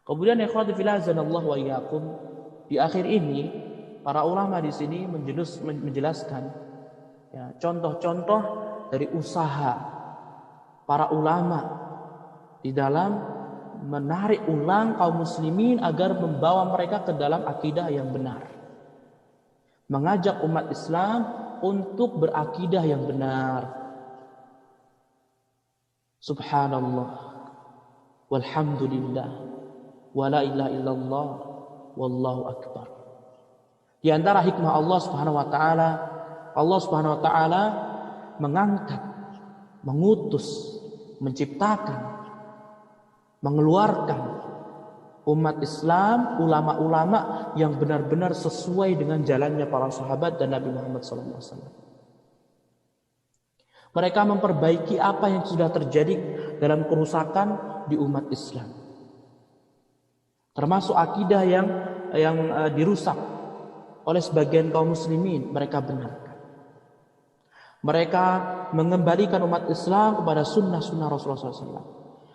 Kemudian ikhwati fillah azanallahu wa iyyakum, di akhir ini para ulama di sini menjelaskan ya, contoh-contoh dari usaha para ulama di dalam menarik ulang kaum muslimin agar membawa mereka ke dalam akidah yang benar. Mengajak umat Islam untuk berakidah yang benar. Subhanallah walhamdulillah wala ilaha illallah wallahu akbar. Di antara hikmah Allah Subhanahu wa taala mengangkat, mengutus, menciptakan, mengeluarkan umat Islam, ulama-ulama yang benar-benar sesuai dengan jalannya para sahabat dan Nabi Muhammad SAW. Mereka memperbaiki apa yang sudah terjadi dalam kerusakan di umat Islam, termasuk akidah yang dirusak oleh sebagian kaum muslimin. Mereka benarkan. Mereka mengembalikan umat Islam kepada sunnah-sunnah Rasulullah SAW.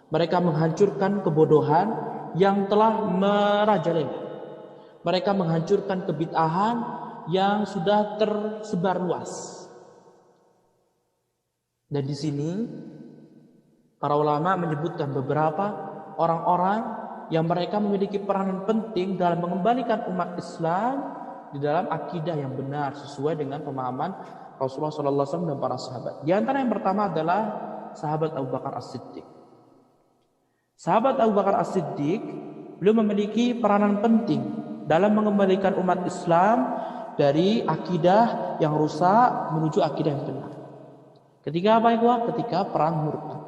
Mereka menghancurkan kebodohan yang telah merajalela. Mereka menghancurkan kebid'ahan yang sudah tersebar luas. Dan di sini para ulama menyebutkan beberapa orang-orang yang mereka memiliki peranan penting dalam mengembalikan umat Islam di dalam akidah yang benar sesuai dengan pemahaman Rasulullah SAW dan para sahabat. Di antara yang pertama adalah sahabat Abu Bakar As-Siddiq. Sahabat Abu Bakar As-Siddiq beliau memiliki peranan penting dalam mengembalikan umat Islam dari akidah yang rusak menuju akidah yang benar. Ketika apa itu? Ketika perang murtad,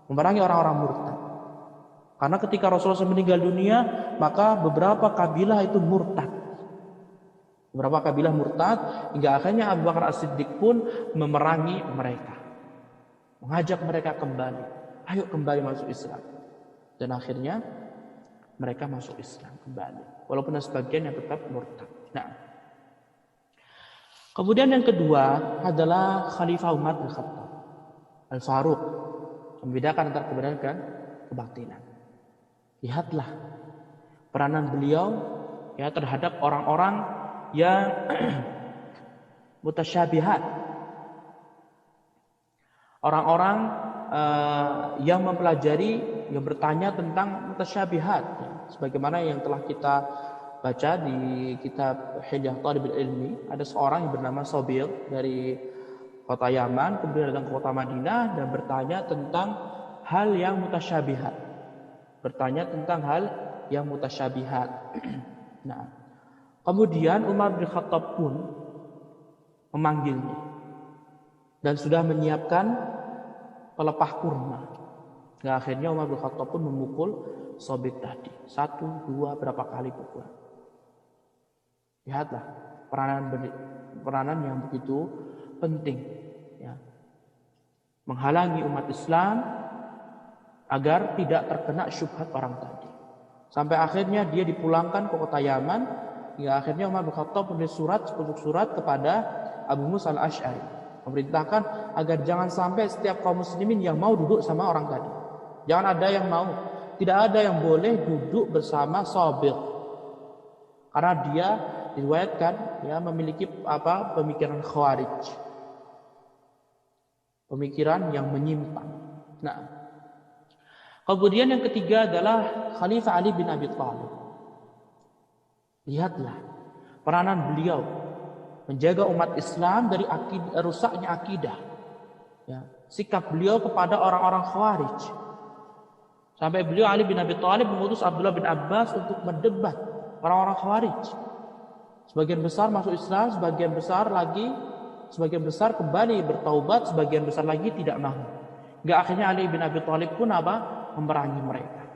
memerangi orang-orang murtad. Karena ketika Rasulullah SAW meninggal dunia, maka beberapa kabilah itu murtad. Beberapa kabilah murtad hingga akhirnya Abu Bakar As-Siddiq pun memerangi mereka, mengajak mereka kembali, ayo kembali masuk Islam. Dan akhirnya mereka masuk Islam kembali, walaupun ada sebagian yang tetap murtad. Nah, kemudian yang kedua adalah Khalifah Umar bin Khattab Al-Faruq, membedakan antara kebenaran dan kebatilan. Lihatlah peranan beliau ya terhadap orang-orang yang mutasyabihat, orang-orang yang mempelajari, yang bertanya tentang mutasyabihat ya. Sebagaimana yang telah kita baca di kitab Hilyah Thalibul Ilmi, ada seorang yang bernama Sobil dari kota Yaman, kemudian datang ke kota Madinah dan bertanya tentang hal yang mutasyabihat. Nah, kemudian Umar bin Khattab pun memanggilnya dan sudah menyiapkan pelepah kurma. Nah, akhirnya Umar bin Khattab pun memukul Sobit tadi. 1, 2, berapa kali pukulan. Lihatlah peranan yang begitu penting ya. Menghalangi umat Islam agar tidak terkena syubhat orang tadi. Sampai akhirnya dia dipulangkan ke kota Yaman. Hingga akhirnya Umar bin Khattab menulis sepucuk surat kepada Abu Musa Al-Asy'ari, memerintahkan agar jangan sampai setiap kaum muslimin yang mau duduk sama orang tadi. Jangan ada yang mau, tidak ada yang boleh duduk bersama Sabiq. Karena dia diriwayatkan ya memiliki pemikiran Khawarij. Pemikiran yang menyimpang. Nah, kemudian yang ketiga adalah Khalifah Ali bin Abi Thalib. Lihatlah peranan beliau menjaga umat Islam dari rusaknya akidah. Ya, sikap beliau kepada orang-orang Khawarij. Sampai beliau Ali bin Abi Thalib mengutus Abdullah bin Abbas untuk mendebat orang-orang Khawarij. Sebagian besar masuk Islam, sebagian besar kembali bertaubat, sebagian besar lagi tidak mau. Hingga akhirnya Ali bin Abi Thalib pun memerangi mereka.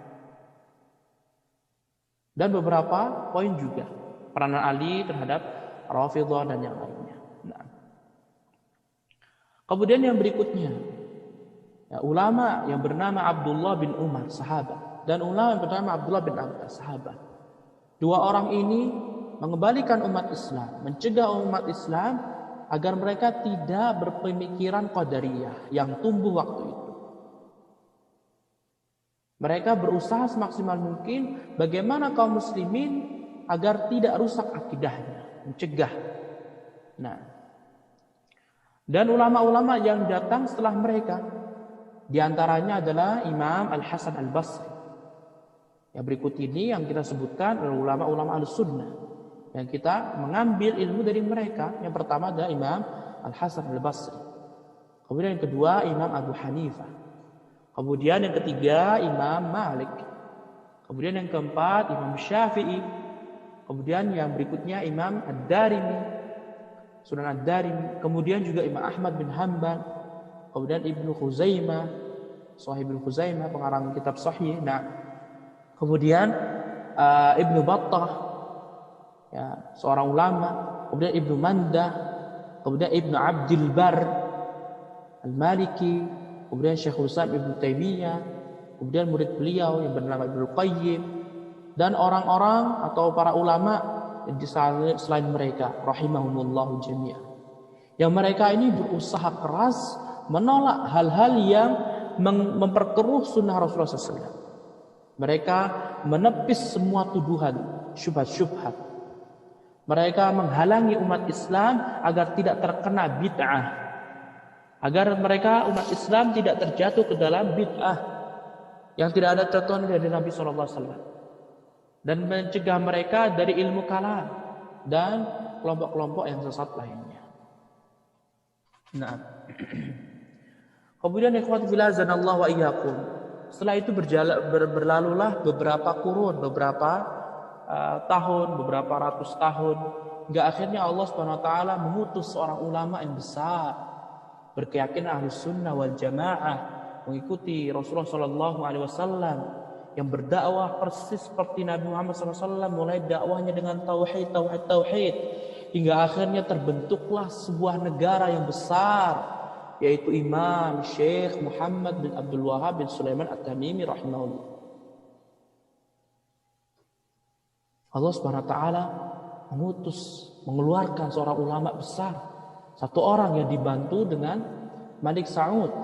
Dan beberapa poin juga peranan Ali terhadap Rafidhah dan yang lainnya. Nah, kemudian yang berikutnya, ya, ulama yang bernama Abdullah bin Umar, sahabat, dan ulama yang bernama Abdullah bin Abbas, sahabat. Dua orang ini mengembalikan umat Islam, mencegah umat Islam agar mereka tidak berpemikiran qadariyah yang tumbuh waktu itu. Mereka berusaha semaksimal mungkin bagaimana kaum muslimin agar tidak rusak akidahnya, mencegah. Nah, dan ulama-ulama yang datang setelah mereka, di antaranya adalah Imam Al-Hasan Al-Basri. Yang berikut ini yang kita sebutkan adalah ulama-ulama Ahlussunnah yang kita mengambil ilmu dari mereka. Yang pertama adalah Imam Al-Hasan Al-Basri. Kemudian yang kedua Imam Abu Hanifah. Kemudian yang ketiga Imam Malik. Kemudian yang keempat Imam Syafi'i. Kemudian yang berikutnya Imam Ad-Darimi, Sunan Ad-Darimi. Kemudian juga Imam Ahmad bin Hanbal. Kemudian Ibnu Khuzaimah, Sahih Ibnu Khuzaimah, pengarang kitab Sahih. Nah, kemudian Ibnu Battah, ya, seorang ulama. Kemudian Ibnu Mandah. Kemudian Ibnu Abdul Bar Al-Maliki. Kemudian Syekhul Islam Ibnu Taimiyah. Kemudian murid beliau yang bernama Ibnu Qayyim. Dan orang-orang atau para ulama selain mereka, rahimahumullahu jami'an. Yang mereka ini berusaha keras menolak hal-hal yang memperkeruh sunnah Rasulullah SAW. Mereka menepis semua tuduhan, syubhat-syubhat. Mereka menghalangi umat Islam agar tidak terkena bid'ah. Agar mereka umat Islam tidak terjatuh ke dalam bid'ah yang tidak ada contohnya dari Nabi SAW. Dan mencegah mereka dari ilmu kalam dan kelompok-kelompok yang sesat lainnya. Nah, kemudian ikhwati fillah azanallahu wa iyyakum. Setelah itu berlalulah beberapa kurun, beberapa tahun, beberapa ratus tahun, hingga akhirnya Allah Subhanahu wa taala mengutus seorang ulama yang besar, berkeyakinan Ahlus Sunnah wal Jamaah, mengikuti Rasulullah sallallahu alaihi wasallam, yang berdakwah persis seperti Nabi Muhammad SAW, mulai dakwahnya dengan tauhid, hingga akhirnya terbentuklah sebuah negara yang besar, yaitu Imam Syekh Muhammad bin Abdul Wahhab bin Sulaiman At-Tamimi rahimahullah. Allah Subhanahu wa taala mengeluarkan seorang ulama besar, satu orang yang dibantu dengan Malik Saud,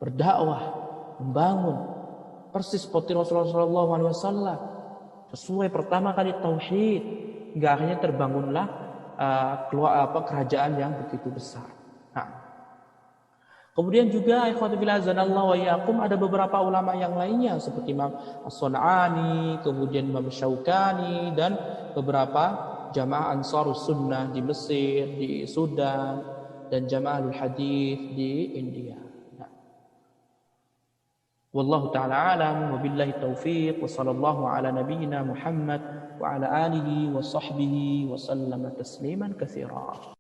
berdakwah, membangun persis seperti Rasulullah SAW, sesuai pertama kali tauhid, hingga akhirnya terbangunlah kerajaan yang begitu besar. Nah, kemudian juga ikhwati fillah azanallahu wa iyyakum, ada beberapa ulama yang lainnya seperti Imam As-Sun'ani, kemudian Imam Syaukani, dan beberapa jamaah Ansarus Sunnah di Mesir, di Sudan, dan jamaahul hadis di India. Wallahu ta'ala alam, wa billahi taufiq, wa sallallahu ala nabiyyina Muhammad wa ala alihi wa sahbihi wa sallama tasliman katsira.